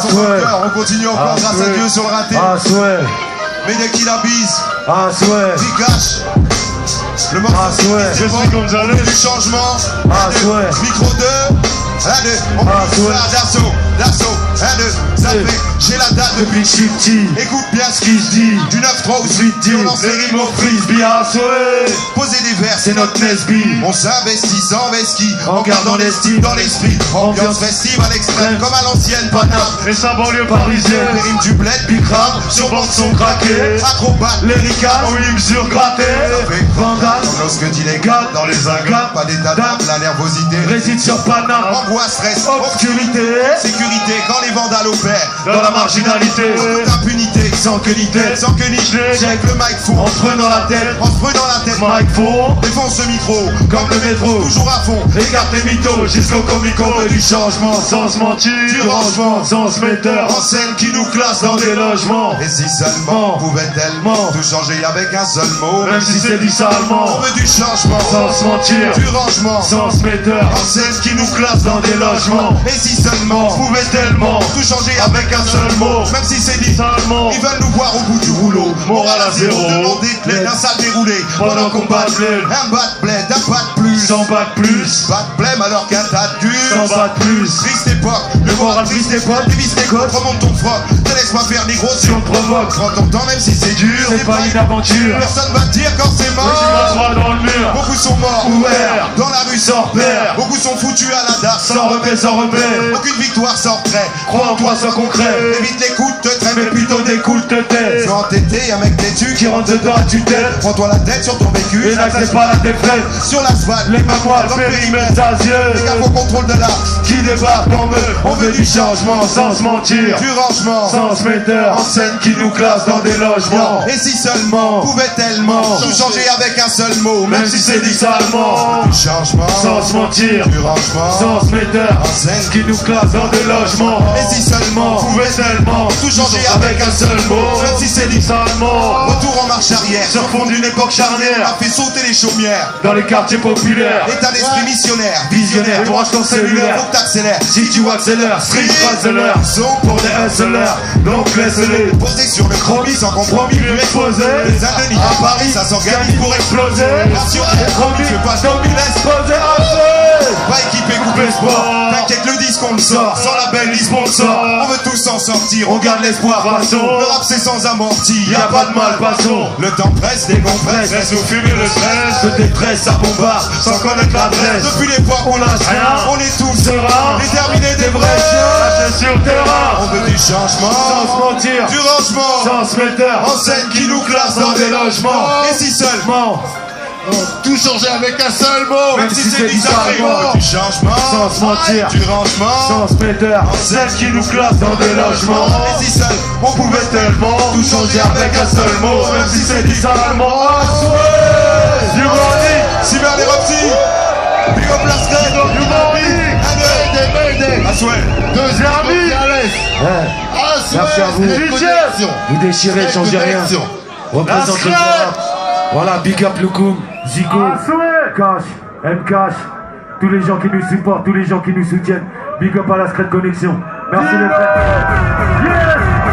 Son cœur, on continue encore grâce à Dieu sur le raté. Mais dès qu'il abuse, il cache. Le morceau, je suis comme j'allais. Du changement. Micro 2. On peut l'assaut, ça fait, j'ai la date depuis petit. Écoute bien ce qu'il se dit. Du 9-3 ou 8-10, on lance les rimes au frisbee. Poser des vers, c'est notre Nesby. On s'investit, en gardant l'estime dans l'esprit. Ambiance festive à l'extrême, comme à l'ancienne Paname. Et sa banlieue parisienne. Les rimes du bled, bicrave, sur bande sont craquées. Acrobates, lyrical, oui, mesure grattée. Vandale, on ose que d'illégal, dans les agapes, pas d'état d'âme, la nervosité réside sur Paname. Angoisse, stress, obscurité, sécurité quand les vandales opèrent dans la marginalité, impunité, sans que ni check le mic fond, en se prenant la tête, mic fond, défonce le micro, comme le métro, toujours à fond, écarte les mythos, jusqu'au comico, du changement, sans se mentir, du rangement, sans se metteur en scène qui nous classe dans des logements. Et si seulement on pouvait tellement tout changer avec un seul mot, même si c'est dit salement, on veut du changement, sans se mentir, du rangement, sans se metteur en scène qui nous classe dans des logements. Et si seulement on pouvait tellement tout changer avec un seul mot, même si c'est dit salement, ils veulent nous voir au bout du rouleau. Moral à zéro, demander de l'aide, un sale déroulé pendant qu'on bat bled, un bat de bled, un bat de plus, sans bat de plus, bat de blême alors qu'un tas de dur, sans bat de plus, triste époque, le moral triste époque, dévisse tes côtes, remonte ton froc, te laisse pas faire négro si on te provoque, prends ton temps même si c'est dur, c'est pas une aventure, personne va te dire quand c'est mort, tu vas droit dans le mur, beaucoup sont morts, ouverts, dans la rue sans repère, beaucoup sont foutus à la dalle, sans repère, aucune victoire sans retrait, crois en toi sans concret, évite l'écoute, te traîne, mais plutôt d'écoute te tais, sois entêté, un mec têtu qui rentre dedans à tue-tête, prends-toi la tête sur ton vécu, et n'accepte pas la défaite, sur l'asphalte, les mains moites, le périmètre d'asieux, les gars au contrôle de l'art, qui débarque en eux, on veut du changement sans se mentir, du rangement, sans se metteur en scène qui nous classe dans des logements, et si seulement pouvait tellement tout changer avec un seul mot, même si c'est dit salement, du changement, sans se mentir, du rangement, sans se metteur en scène qui nous classe dans des logements, et si seulement pouvait tellement tout changer avec un seul mot, même si c'est dit salement, retour en marche arrière, sur fond d'une époque charnière, a fait sauter les chaumières dans les quartiers populaires, état d'esprit missionnaire, visionnaire, branche ton cellulaire, faut que t'accélères, si tu accélères, street hustler, son pour des hustlers, donc laisse-les posé sur le chromie sans compromis, lui exposer, les Indenis à Paris, ça s'organise pour exploser, sur les promis, je fais pas d'homme, laisse poser pas équipé, coupé sport, t'inquiète le disque on le sort, sans label ni sponsor, on veut tous s'en sortir, on garde l'espoir, passons, le rap c'est sans amorti, y'a pas de mal, passons, le temps presse, décompresse, laisse nous fumer le stress, de détresse ça bombarde, sans connaître l'adresse, depuis l'époque on lâche rien, on est tous sereins, déterminés des vrais chiens, lâchés sur le terrain, on veut du changement, sans se mentir, du rangement, sans se metteur, en scène qui nous classe dans des logements, et si seulement tout changer avec un seul mot, même si c'est bizarrement, du changement, sans se mentir, du rangement, sans se metteur, celle qui nous classe dans des logements, et si seul on pouvait tellement tout changer avec un seul mot, même si c'est bizarrement, du morning, Cyber les Reptis, Big Up Lascred, du morning, à souhait, deuxième vie, merci à vous, vous déchirez, changez rien, représente le rap. Voilà, big up Loukoum, Zigo, Cash, M-Cash, tous les gens qui nous supportent, tous les gens qui nous soutiennent. Big up à la Secret Connexion. Merci les frères. Yes!